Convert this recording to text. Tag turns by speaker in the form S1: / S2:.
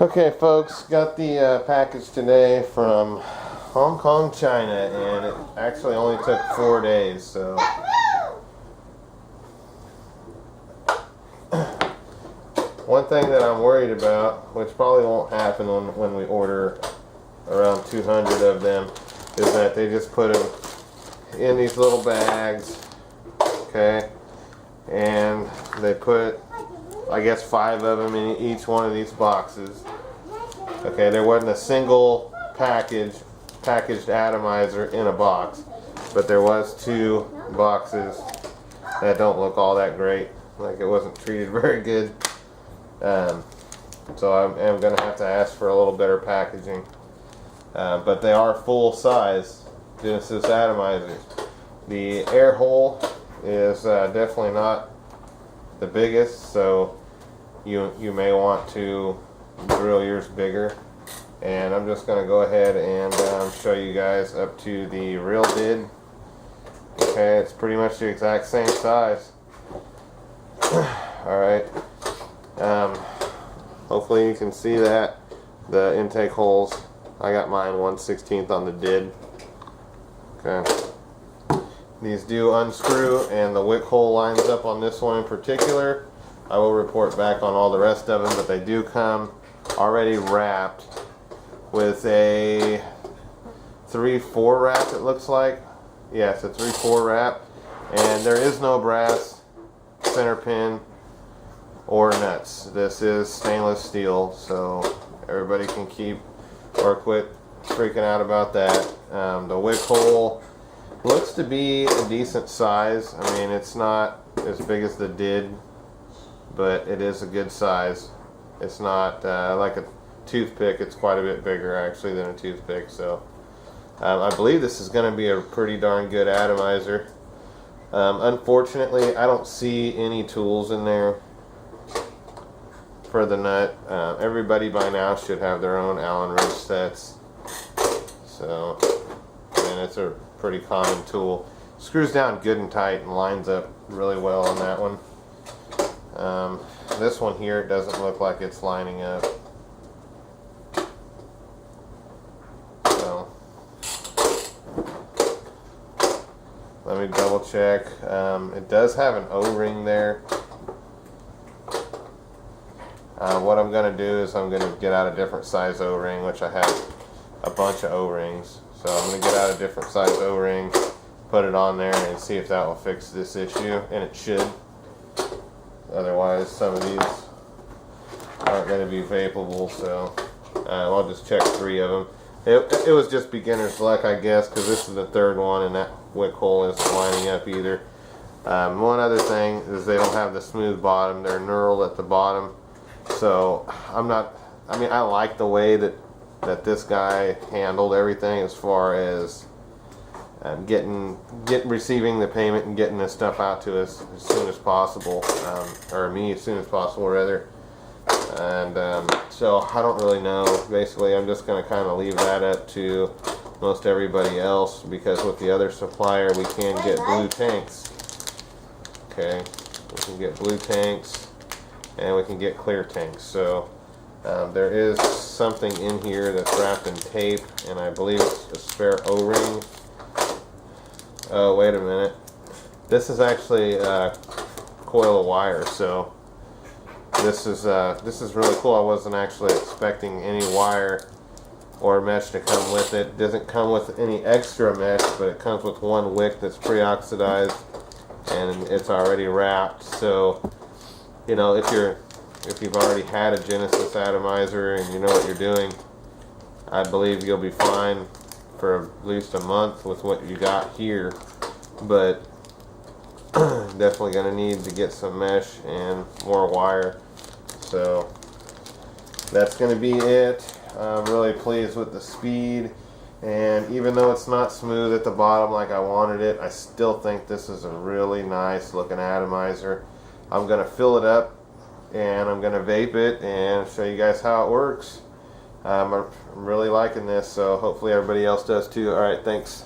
S1: Okay, folks, got the package today from Hong Kong, China, and it actually only took 4 days, so one thing that I'm worried about, which probably won't happen when we order around 200 of them, is that they just put them in these little bags, okay, and they put, I guess, 5 of them in each one of these boxes. Okay, there wasn't a single packaged atomizer in a box, but there was 2 boxes that don't look all that great. Like, it wasn't treated very good. So I am going to have to ask for a little better packaging. But they are full size Genesis atomizers. The air hole is definitely not the biggest, so you may want to drill yours bigger. And I'm just going to go ahead and show you guys up to the real did. Okay, it's pretty much the exact same size. Alright, hopefully you can see that, the intake holes. I got mine 1/16 on the did. Okay, these do unscrew, and the wick hole lines up on this one in particular. I will report back on all the rest of them, but they do come already wrapped with a 3/4 wrap, it looks like. Yeah, it's a 3/4 wrap, and there is no brass center pin or nuts. This is stainless steel, so everybody can quit freaking out about that. The wick hole looks to be a decent size. I mean, it's not as big as the did, but it is a good size. It's not like a toothpick. It's quite a bit bigger actually than a toothpick. So I believe this is going to be a pretty darn good atomizer. Unfortunately, I don't see any tools in there for the nut. Everybody by now should have their own Allen wrench sets. So, and it's a pretty common tool. Screws down good and tight and lines up really well on that one. This one here doesn't look like it's lining up. So, let me double check. It does have an O-ring there. What I'm going to do is I'm going to get out a different size O-ring, which I have a bunch of O-rings. So I'm going to get out a different size O-ring, put it on there, and see if that will fix this issue, and it should. Otherwise, some of these aren't going to be vapable, so I'll just check 3 of them. It was just beginner's luck, I guess, because this is the 3rd one, and that wick hole isn't lining up either. One other thing is they don't have the smooth bottom. They're knurled at the bottom. So I like the way that this guy handled everything as far as receiving the payment and getting this stuff out to us as soon as possible, or me as soon as possible rather. And so I don't really know. Basically, I'm just going to kind of leave that up to most everybody else, because with the other supplier we can get blue tanks. Okay, we can get blue tanks and we can get clear tanks. So there is something in here that's wrapped in tape, and I believe it's a spare O-ring. Oh, wait a minute. This is actually a coil of wire, so this is really cool. I wasn't actually expecting any wire or mesh to come with it. It doesn't come with any extra mesh, but it comes with one wick that's pre-oxidized, and it's already wrapped. So, you know, if you've already had a Genesis atomizer and you know what you're doing, I believe you'll be fine for at least a month with what you got here. But definitely going to need to get some mesh and more wire. So that's going to be it. I'm really pleased with the speed, and even though it's not smooth at the bottom like I wanted it, I still think this is a really nice looking atomizer. I'm going to fill it up and I'm going to vape it and show you guys how it works. I'm really liking this, so hopefully everybody else does too. Alright, thanks.